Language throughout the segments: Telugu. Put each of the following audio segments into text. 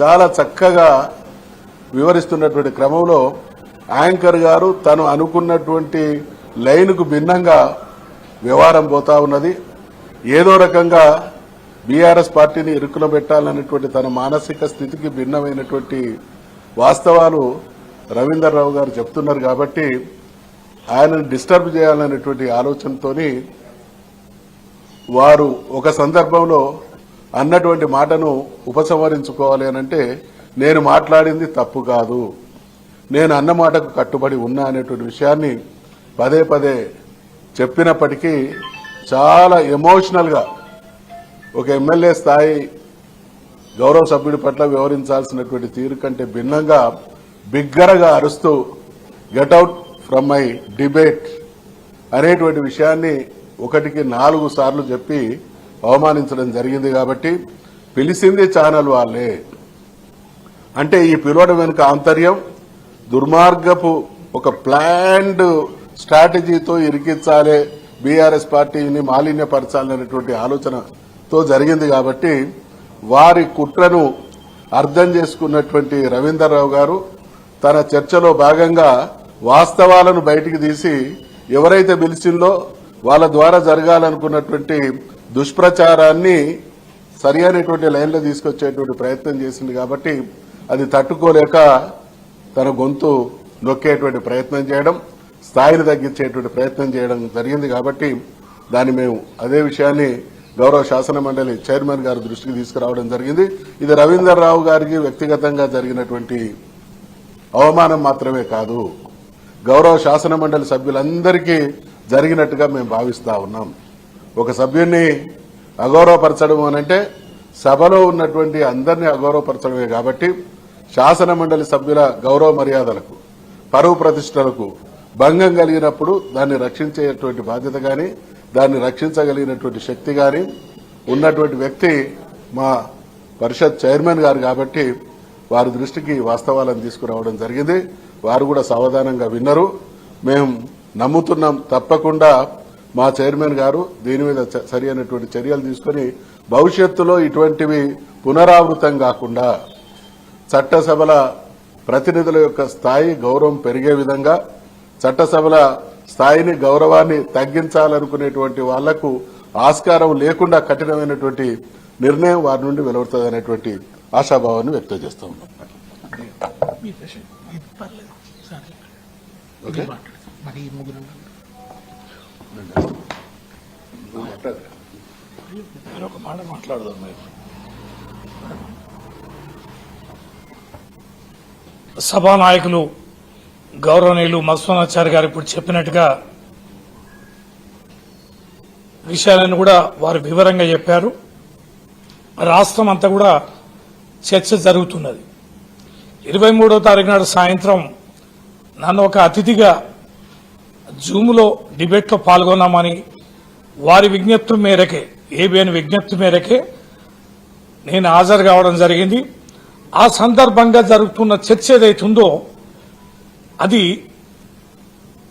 చాలా చక్కగా వివరిస్తున్నటువంటి క్రమంలో యాంకర్ గారు తను అనుకున్నటువంటి లైన్కు భిన్నంగా వ్యవహారం పోతా ఉన్నది. ఏదో రకంగా బీఆర్ఎస్ పార్టీని ఇరుకున పెట్టాలనేటువంటి తన మానసిక స్థితికి భిన్నమైనటువంటి వాస్తవాలు రవీందర్ రావు గారు చెప్తున్నారు. కాబట్టి ఆయనను డిస్టర్బ్ చేయాలనేటువంటి ఆలోచనతోని వారు ఒక సందర్భంలో అన్నటువంటి మాటను ఉపసంహరించుకోవాలి అనంటే, నేను మాట్లాడింది తప్పు కాదు, నేను అన్న మాటకు కట్టుబడి ఉన్నా అనేటువంటి విషయాన్ని పదే పదే చెప్పినప్పటికీ చాలా ఎమోషనల్గా ఒక ఎమ్మెల్యే స్థాయి గౌరవ సభ్యుడి పట్ల వ్యవహరించాల్సినటువంటి తీరు కంటే భిన్నంగా బిగ్గరగా అరుస్తూ get out from my debate అనేటువంటి విషయాన్ని 1-4 సార్లు చెప్పి అవమానించడం జరిగింది. కాబట్టి పిలిచింది ఛానల్ వాళ్ళే అంటే ఈ పిలవడం వెనుక ఆంతర్యం దుర్మార్గపు ఒక ప్లాన్డ్ స్ట్రాటజీతో ఇరికించాలే, బీఆర్ఎస్ పార్టీని మాలిన్యపరచాలనేటువంటి ఆలోచనతో జరిగింది. కాబట్టి వారి కుట్రను అర్థం చేసుకున్నటువంటి రవీందర్ రావు గారు తన చర్చలో భాగంగా వాస్తవాలను బయటికి తీసి ఎవరైతే పిలిచిందో వాళ్ళ ద్వారా జరగాలనుకున్నటువంటి దుష్ప్రచారాన్ని సరి అయినటువంటి లైన్లో తీసుకొచ్చేటువంటి ప్రయత్నం చేసింది. కాబట్టి అది తట్టుకోలేక తన గొంతు నొక్కేటువంటి ప్రయత్నం చేయడం, స్థాయిని తగ్గించేటువంటి ప్రయత్నం చేయడం జరిగింది. కాబట్టి దాన్ని మేము అదే విషయాన్ని గౌరవ శాసన మండలి చైర్మన్ గారి దృష్టికి తీసుకురావడం జరిగింది. ఇది రవీందర్ రావు గారికి వ్యక్తిగతంగా జరిగినటువంటి అవమానం మాత్రమే కాదు, గౌరవ శాసన మండలి సభ్యులందరికీ జరిగినట్టుగా మేము భావిస్తా ఉన్నాం. ఒక సభ్యున్ని అగౌరవపరచడం అనంటే సభలో ఉన్నటువంటి అందరినీ అగౌరవపరచడమే. కాబట్టి శాసన మండలి సభ్యుల గౌరవ మర్యాదలకు, పరువు ప్రతిష్టలకు భంగం కలిగినప్పుడు దాన్ని రక్షించేటువంటి బాధ్యత కానీ, దాన్ని రక్షించగలిగినటువంటి శక్తి కానీ ఉన్నటువంటి వ్యక్తి మా పరిషత్ చైర్మన్ గారు. కాబట్టి వారి దృష్టికి వాస్తవాలను తీసుకురావడం జరిగింది. వారు కూడా సావధానంగా విన్నారు. మేము నమ్ముతున్నాం తప్పకుండా మా చైర్మన్ గారు దీని మీద సరి అయినటువంటి చర్యలు తీసుకుని భవిష్యత్తులో ఇటువంటివి పునరావృతం కాకుండా చట్టసభల ప్రతినిధుల యొక్క స్థాయి గౌరవం పెరిగే విధంగా, చట్టసభల స్థాయిని గౌరవాన్ని తగ్గించాలనుకునేటువంటి వాళ్లకు ఆస్కారం లేకుండా కఠినమైనటువంటి నిర్ణయం వారి నుండి వెలువడుతుంది అనేటువంటి ఆశాభావాన్ని వ్యక్తం చేస్తా ఉన్నాం. సభానాయకులు గౌరవనీయులు మధుసూదనాచారి గారు ఇప్పుడు చెప్పినట్టుగా విషయాలను కూడా వారు వివరంగా చెప్పారు. రాష్ట్రం అంతా కూడా చర్చ జరుగుతున్నది. 23వ తారీఖు నాడు సాయంత్రం నన్ను ఒక అతిథిగా జూమ్లో డిబేట్లో పాల్గొన్నామని వారి విజ్ఞప్తి మేరకే, ఏబిఎన్ విజ్ఞప్తి మేరకే నేను హాజరు కావడం జరిగింది. ఆ సందర్భంగా జరుగుతున్న చర్చ ఏదైతుందో అది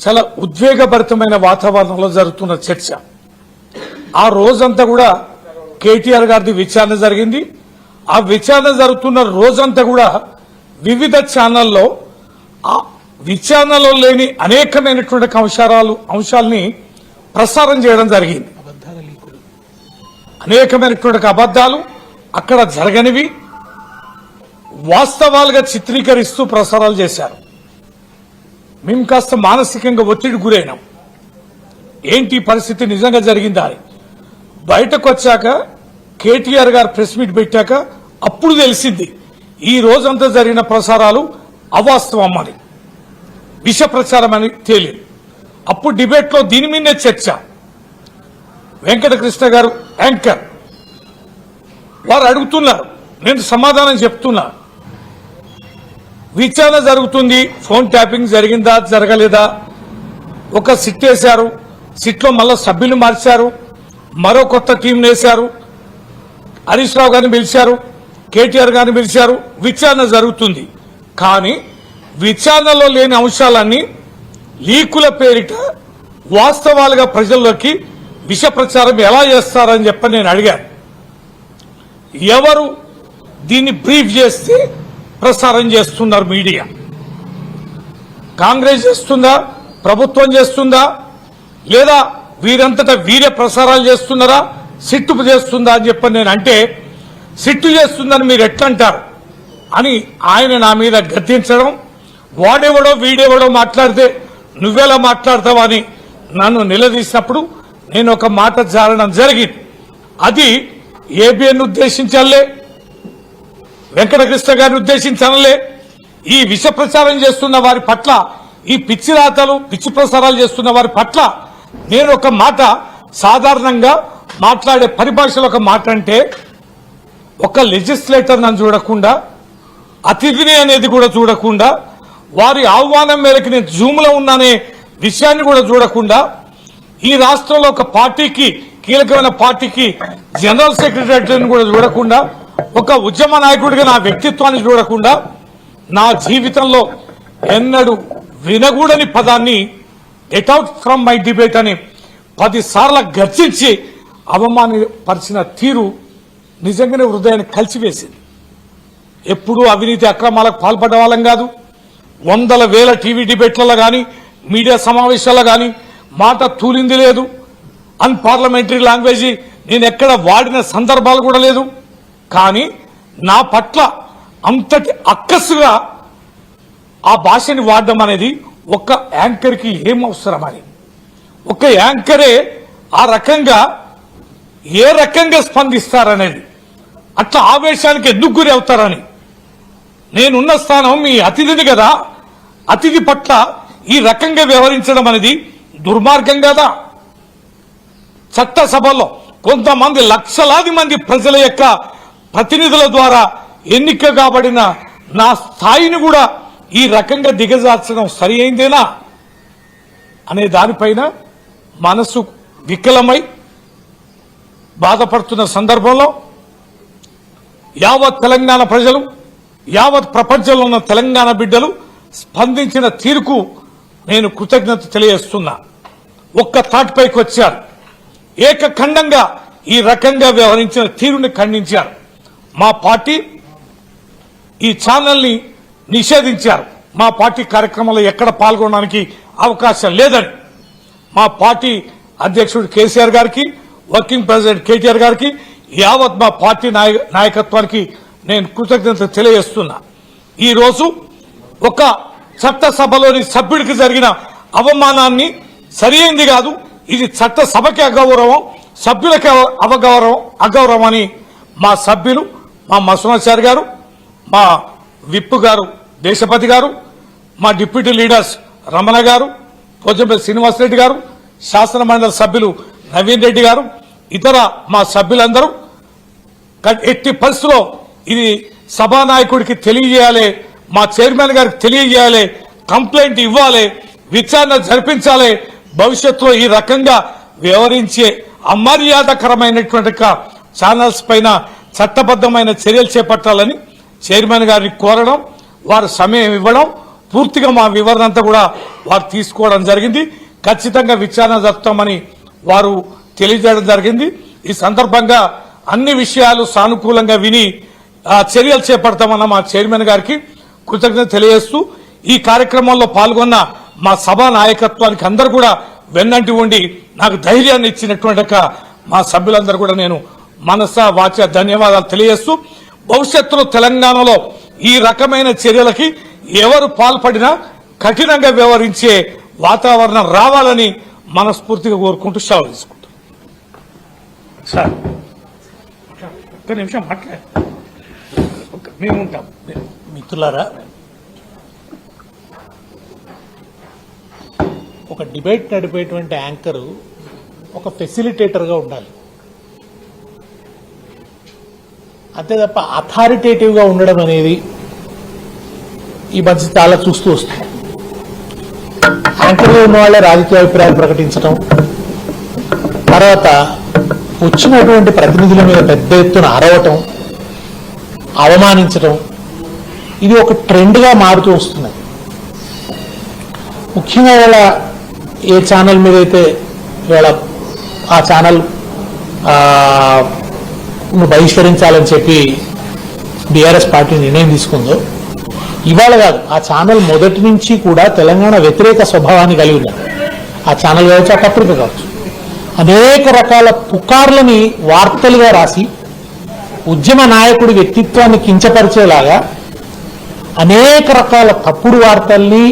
చాలా ఉద్వేగభరితమైన వాతావరణంలో జరుగుతున్న చర్చ. ఆ రోజంతా కూడా కేటీఆర్ గారిది విచారణ జరిగింది. ఆ విచారణ జరుగుతున్న రోజంతా కూడా వివిధ ఛానల్లో ఆ విచారణలో లేని అనేకమైనటువంటి అంశాలని ప్రసారం చేయడం జరిగింది. అనేకమైనటువంటి అబద్దాలు అక్కడ జరగనివి వాస్తవాలుగా చిత్రీకరిస్తూ ప్రసారాలు చేశారు. మేము కాస్త మానసికంగా ఒత్తిడి గురైనాం. ఏంటి పరిస్థితి నిజంగా జరిగిందా అని బయటకు వచ్చాక కేటీఆర్ గారు ప్రెస్ మీట్ పెట్టాక అప్పుడు తెలిసింది ఈ రోజంతా జరిగిన ప్రసారాలు అవాస్తవం అని, విష ప్రచారం అని తేలింది. అప్పుడు డిబేట్లో దీని మీదే చర్చ. వెంకటకృష్ణ గారు యాంకర్ వారు అడుగుతున్నారు, నేను సమాధానం చెప్తున్నా. విచారణ జరుగుతుంది, ఫోన్ ట్యాపింగ్ జరిగిందా జరగలేదా, ఒక సిట్ వేశారు, సిట్లో మళ్ళా సభ్యులు మార్చారు, మరో కొత్త టీం వేశారు, హరీష్ రావు గారిని పిలిచారు, కేటీఆర్ గారిని పిలిచారు, విచారణ జరుగుతుంది. కానీ విచారణలో లేని అంశాలన్నీ లీకుల పేరిట వాస్తవాలుగా ప్రజల్లోకి విష ప్రచారం ఎలా చేస్తారని చెప్పని నేను అడిగాను. ఎవరు దీన్ని బ్రీఫ్ చేసి ప్రసారం చేస్తున్నారు మీడియా. కాంగ్రెస్ చేస్తుందా, ప్రభుత్వం చేస్తుందా, లేదా వీరంతటా వీరే ప్రసారాలు చేస్తున్నారా, సిట్టు చేస్తుందా అని చెప్పని నేను అంటే, సిట్టు చేస్తుందని మీరు ఎట్లంటారు అని ఆయన నా మీద గద్దించడం, వాడెవడో వీడెవడో మాట్లాడితే నువ్వెలా మాట్లాడతావా అని నన్ను నిలదీసినప్పుడు నేను ఒక మాట జారడం జరిగింది. అది ఏబిఎన్ ఉద్దేశించాలే, వెంకటకృష్ణ గారిని ఉద్దేశించాలే, ఈ విష ప్రచారం చేస్తున్న వారి పట్ల, ఈ పిచ్చి రాతలు పిచ్చి ప్రసారాలు చేస్తున్న వారి పట్ల నేను ఒక మాట సాధారణంగా మాట్లాడే పరిభాషలో ఒక మాట అంటే, ఒక లెజిస్లేటర్ నన్ను చూడకుండా, అతిథిని అనేది కూడా చూడకుండా, వారి ఆహ్వానం మేరకు నేను జూమ్లో ఉన్నానే విషయాన్ని కూడా చూడకుండా, ఈ రాష్ట్రంలో ఒక పార్టీకి, కీలకమైన పార్టీకి జనరల్ సెక్రటరీని కూడా చూడకుండా, ఒక ఉద్యమ నాయకుడిగా నా వ్యక్తిత్వాన్ని చూడకుండా, నా జీవితంలో ఎన్నడూ వినగూడని పదాన్ని get out from my debate అని 10 సార్లు గర్జించి అవమానపరిచిన తీరు నిజంగానే హృదయాన్ని కలిసివేసింది. ఎప్పుడూ అవినీతి అక్రమాలకు పాల్పడ్డ వాళ్ళం కాదు. వందల వేల టీవీ డిబేట్లలో కానీ, మీడియా సమావేశాల్లో కానీ మాట తూలింది లేదు. అన్పార్లమెంటరీ లాంగ్వేజ్ నేను ఎక్కడ వాడిన సందర్భాలు కూడా లేదు. కానీ నా పట్ల అంతటి అక్కసుగా ఆ భాషని వాడడం అనేది ఒక యాంకర్కి ఏం అవసరమని, ఒక యాంకరే ఆ రకంగా ఏ రకంగా స్పందిస్తారనేది, అట్లా ఆవేశానికి ఎందుకు గురి అవుతారని. నేనున్న స్థానం మీ అతిథిని కదా, అతిథి పట్ల ఈ రకంగా వ్యవహరించడం అనేది దుర్మార్గం కదా. చట్టసభలో కొంతమంది లక్షలాది మంది ప్రజల యొక్క ప్రతినిధుల ద్వారా ఎన్నిక కాబడిన నా స్థాయిని కూడా ఈ రకంగా దిగజార్చడం సరి అయిందేనా అనే దానిపైన మనసు వికలమై బాధపడుతున్న సందర్భంలో యావత్ తెలంగాణ ప్రజలు, యావత్ ప్రపంచంలో ఉన్న తెలంగాణ బిడ్డలు స్పందించిన తీరుకు నేను కృతజ్ఞత తెలియజేస్తున్నా. ఒక్క థాట్ పైకి వచ్చారు, ఏకఖండంగా ఈ రకంగా వ్యవహరించిన తీరుని ఖండించారు. మా పార్టీ ఈ ఛానల్ని నిషేధించారు. మా పార్టీ కార్యక్రమంలో ఎక్కడ పాల్గొనడానికి అవకాశం లేదని మా పార్టీ అధ్యక్షుడు కేసీఆర్ గారికి, వర్కింగ్ ప్రెసిడెంట్ కేటీఆర్ గారికి, యావత్ మా పార్టీ నాయకత్వానికి నేను కృతజ్ఞత తెలియజేస్తున్నా. ఈరోజు ఒక చట్టసభలోని సభ్యుడికి జరిగిన అవమానాన్ని సరియైంది కాదు, ఇది చట్టసభకి అగౌరవం, సభ్యులకి అగౌరవం అని మా సభ్యులు, మా మసూనాచారి గారు, మా విప్ గారు దేశపతి గారు, మా డిప్యూటీ లీడర్స్ రమణ గారు, పోచంపల్లి శ్రీనివాసరెడ్డి గారు, శాసన మండలి సభ్యులు నవీన్ రెడ్డి గారు, ఇతర మా సభ్యులందరూ ఎట్టి పరిస్థితుల్లో ఇది సభానాయకుడికి తెలియజేయాలి, మా చైర్మన్ గారికి తెలియజేయాలి, కంప్లైంట్ ఇవ్వాలి, విచారణ జరిపించాలి. భవిష్యత్తులో ఈ రకంగా వ్యవహరించే అమర్యాదకరమైనటువంటి ఛానల్స్ పైన చట్టబద్దమైన చర్యలు చేపట్టాలని చైర్మన్ గారిని కోరడం, వారు సమయం ఇవ్వడం, పూర్తిగా మా వివరణ అంతా కూడా వారు తీసుకోవడం జరిగింది. ఖచ్చితంగా విచారణ జరుపుతామని వారు తెలియజేయడం జరిగింది. ఈ సందర్భంగా అన్ని విషయాలు సానుకూలంగా విని చర్యలు చేపడతామన్న మా చైర్మన్ గారికి కృతజ్ఞత తెలియజేస్తూ, ఈ కార్యక్రమంలో పాల్గొన్న మా సభా నాయకత్వానికి అందరూ కూడా వెన్నంటి ఉండి నాకు ధైర్యాన్ని ఇచ్చినటువంటి మా సభ్యులందరూ కూడా నేను మనస వాచ ధన్యవాదాలు తెలియజేస్తూ, భవిష్యత్తులో తెలంగాణలో ఈ రకమైన చర్యలకి ఎవరు పాల్పడినా కఠినంగా వ్యవహరించే వాతావరణం రావాలని మనస్ఫూర్తిగా కోరుకుంటూ సెలవు తీసుకుంటాం. సార్ ఒక్క నిమిషం మాట్లాడు, మేము ఉంటాం. మిత్రులారా, ఒక డిబేట్ నడిపేటువంటి యాంకరు ఒక ఫెసిలిటేటర్గా ఉండాలి, అంతే తప్ప అథారిటేటివ్గా ఉండడం అనేది ఈ మధ్య చాలా చూస్తూ వస్తుంది. యాంకర్గా ఉన్న వాళ్ళే రాజకీయ అభిప్రాయాలు ప్రకటించడం, తర్వాత వచ్చినటువంటి ప్రతినిధుల మీద పెద్ద ఎత్తున అరవటం, అవమానించడం, ఇది ఒక ట్రెండ్గా మారుతూ వస్తున్నది. ముఖ్యంగా ఇవాళ ఏ ఛానల్ మీద అయితే ఇవాళ ఆ ఛానల్ బహిష్కరించాలని చెప్పి బీఆర్ఎస్ పార్టీ నిర్ణయం తీసుకుందో ఇవాళ కాదు, ఆ ఛానల్ మొదటి నుంచి కూడా తెలంగాణ వ్యతిరేక స్వభావాన్ని కలిగి ఉంది. ఆ ఛానల్ కావచ్చు, ఆ పత్రిక కావచ్చు, అనేక రకాల పుకార్లని వార్తలుగా రాసి ఉద్యమ నాయకుడి వ్యక్తిత్వాన్ని కించపరిచేలాగా అనేక రకాల తప్పుడు వార్తల్ని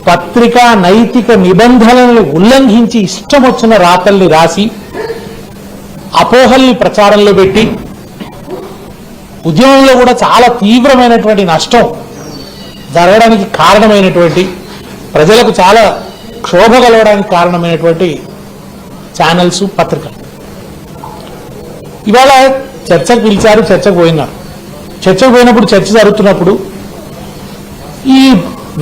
పత్రికా నైతిక నిబంధనలను ఉల్లంఘించి ఇష్టం వచ్చిన రాతల్ని రాసి అపోహల్ని ప్రచారంలో పెట్టి ఉద్యమంలో కూడా చాలా తీవ్రమైనటువంటి నష్టం జరగడానికి కారణమైనటువంటి, ప్రజలకు చాలా క్షోభ కలగడానికి కారణమైనటువంటి ఛానల్స్, పత్రికలు ఇవాళ చర్చకు పిలిచారు, చర్చకు పోయినారు. చర్చకు పోయినప్పుడు చర్చ జరుగుతున్నప్పుడు ఈ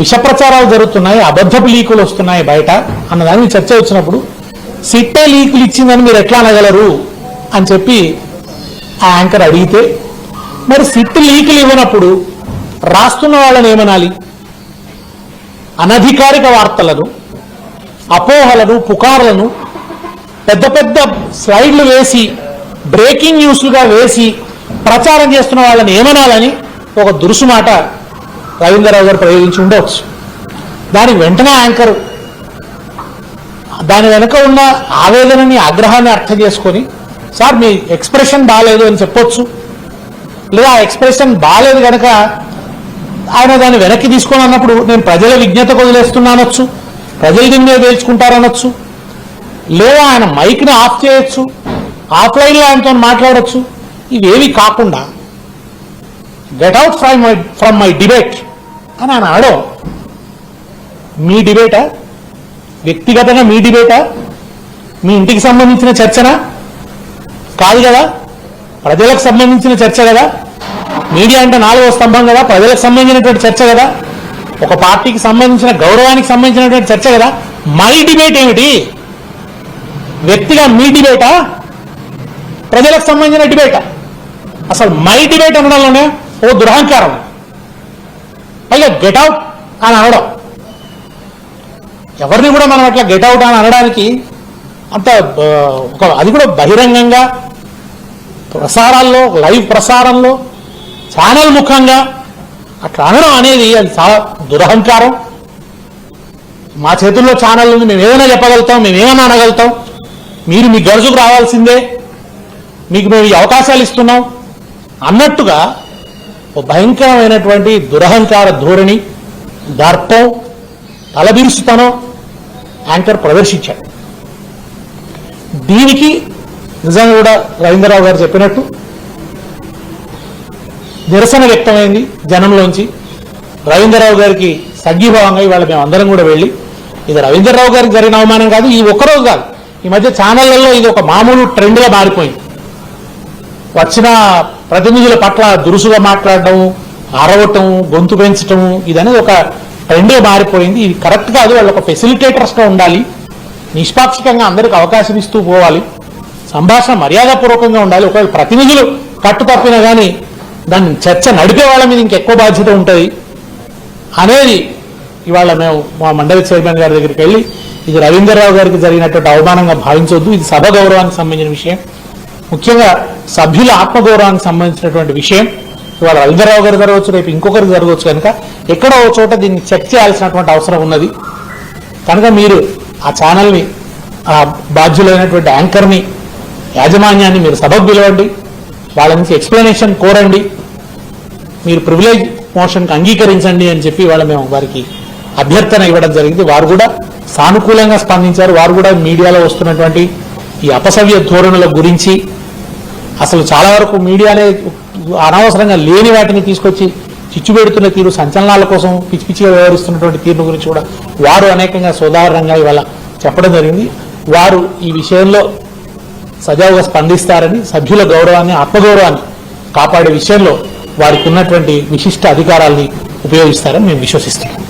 విష ప్రచారాలు జరుగుతున్నాయి, అబద్ధపు లీకులు వస్తున్నాయి బయట అన్నదాన్ని చర్చ వచ్చినప్పుడు సిట్టే లీకులు ఇచ్చిందని మీరు ఎట్లా అనగలరు అని చెప్పి ఆ యాంకర్ అడిగితే, మరి సిట్ లీకులు ఇవ్వనప్పుడు రాస్తున్న వాళ్ళని ఏమనాలి? అనధికారిక వార్తలను, అపోహలను, పుకార్లను పెద్ద పెద్ద స్లైడ్లు వేసి బ్రేకింగ్ న్యూస్లుగా వేసి ప్రచారం చేస్తున్న వాళ్ళని ఏమనాలని ఒక దురుసు మాట రవీంద్రరావు గారు ప్రయోగించి ఉండవచ్చు. దానికి వెంటనే యాంకర్ దాని వెనుక ఉన్న ఆవేదనని, ఆగ్రహాన్ని అర్థం చేసుకొని, సార్ మీ ఎక్స్ప్రెషన్ బాగాలేదు అని చెప్పొచ్చు, లేదా ఆ ఎక్స్ప్రెషన్ బాగాలేదు కనుక ఆయన దాన్ని వెనక్కి తీసుకొని అన్నప్పుడు నేను ప్రజల విజ్ఞతకు వదిలేస్తున్నానొచ్చు, ప్రజలు దీని మీద తేల్చుకుంటారనొచ్చు, లేదా ఆయన మైక్ని ఆఫ్ చేయొచ్చు, ఆఫ్లైన్లో ఆయనతో మాట్లాడచ్చు. ఇవేవి కాకుండా get out from my debate అని ఆయన అనడం మీ డిబేటా? వ్యక్తిగతంగా మీ డిబేటా? మీ ఇంటికి సంబంధించిన చర్చనా? కాదు కదా, ప్రజలకు సంబంధించిన చర్చ కదా. మీడియా అంటే 4వ స్తంభం కదా, ప్రజలకు సంబంధించినటువంటి చర్చ కదా, ఒక పార్టీకి సంబంధించిన గౌరవానికి సంబంధించినటువంటి చర్చ కదా. మై డిబేట్ ఏమిటి? వ్యక్తిగా మీ డిబేటా, ప్రజలకు సంబంధించిన డిబేటా? అసలు మై డిబేట్ అనడంలోనే ఓ దురహంకారం, పైగా గెట్ అవుట్ అని అనడం. ఎవరిని కూడా మనం అట్లా గెట్ అవుట్ అని అనడానికి అంత అది కూడా బహిరంగంగా ప్రసారాల్లో, లైవ్ ప్రసారంలో, ఛానల్ ముఖంగా అట్లా అనడం అనేది అది చాలా దురహంకారం. మా చేతుల్లో ఛానల్ ఉంది, మేము ఏమైనా చెప్పగలుగుతాం, మేము ఏమైనా అనగలుగుతాం, మీరు మీ గడుచుకు రావాల్సిందే, మీకు మేము ఈ అవకాశాలు ఇస్తున్నాం అన్నట్టుగా ఓ భయంకరమైనటువంటి దురహంకార ధోరణి, దర్పం, తలబిరుసుతనం యాంకర్ ప్రదర్శించాడు. దీనికి నిజంగా కూడా రవీంద్రరావు గారు చెప్పినట్టు నిరసన వ్యక్తమైంది జనంలోంచి. రవీంద్రరావు గారికి సంఘీభావంగా ఇవాళ మేము అందరం కూడా వెళ్ళి, ఇది రవీంద్రరావు గారికి జరిగిన అవమానం కాదు, ఈ ఒక్కరోజు కాదు, ఈ మధ్య ఛానళ్లలో ఇది ఒక మామూలు ట్రెండ్గా మారిపోయింది. వచ్చిన ప్రతినిధుల పట్ల దురుసుగా మాట్లాడడం, అరవటం, గొంతు పెంచటం, ఇదనేది ఒక ట్రెండ్గా మారిపోయింది. ఇది కరెక్ట్ కాదు. వాళ్ళు ఒక ఫెసిలిటేటర్స్గా ఉండాలి, నిష్పాక్షికంగా అందరికి అవకాశం ఇస్తూ పోవాలి, సంభాషణ మర్యాదపూర్వకంగా ఉండాలి. ఒకవేళ ప్రతినిధులు కట్టు తప్పినా కానీ దాన్ని చర్చ నడిపే వాళ్ళ మీద ఇంకెక్కువ బాధ్యత ఉంటుంది అనేది ఇవాళ మేము మా మండలి చైర్మన్ గారి దగ్గరికి వెళ్ళి, ఇది రవీంద్రరావు గారికి జరిగినటువంటి అవమానంగా భావించవద్దు, ఇది సభ గౌరవానికి సంబంధించిన విషయం, ముఖ్యంగా సభ్యుల ఆత్మగౌరవానికి సంబంధించినటువంటి విషయం. ఇవాళ రవీంద్రరావు గారు జరగవచ్చు, రేపు ఇంకొకరికి జరగవచ్చు, కనుక ఎక్కడో ఒక చోట దీన్ని చెక్ చేయాల్సినటువంటి అవసరం ఉన్నది. కనుక మీరు ఆ ఛానల్ని, ఆ బాధ్యులైనటువంటి యాంకర్ని, యాజమాన్యాన్ని మీరు సభకు పిలవండి, వాళ్ళ నుంచి ఎక్స్ప్లెనేషన్ కోరండి, మీరు ప్రివిలేజ్ మోషన్కి అంగీకరించండి అని చెప్పి వాళ్ళ మేము వారికి అభ్యర్థన ఇవ్వడం జరిగింది. వారు కూడా సానుకూలంగా స్పందించారు. వారు కూడా మీడియాలో వస్తున్నటువంటి ఈ అపసవ్య ధోరణుల గురించి, అసలు చాలా వరకు మీడియానే అనవసరంగా లేని వాటిని తీసుకొచ్చి చిచ్చు పెడుతున్న తీరు, సంచలనాల కోసం పిచ్చి పిచ్చిగా వ్యవహరిస్తున్నటువంటి తీరును గురించి కూడా వారు అనేకంగా సోదాహరణంగా ఇవాళ చెప్పడం జరిగింది. వారు ఈ విషయంలో సజావుగా స్పందిస్తారని, సభ్యుల గౌరవాన్ని, ఆత్మగౌరవాన్ని కాపాడే విషయంలో వారికి ఉన్నటువంటి విశిష్ట అధికారాల్ని ఉపయోగిస్తారని మేము విశ్వసిస్తున్నాం.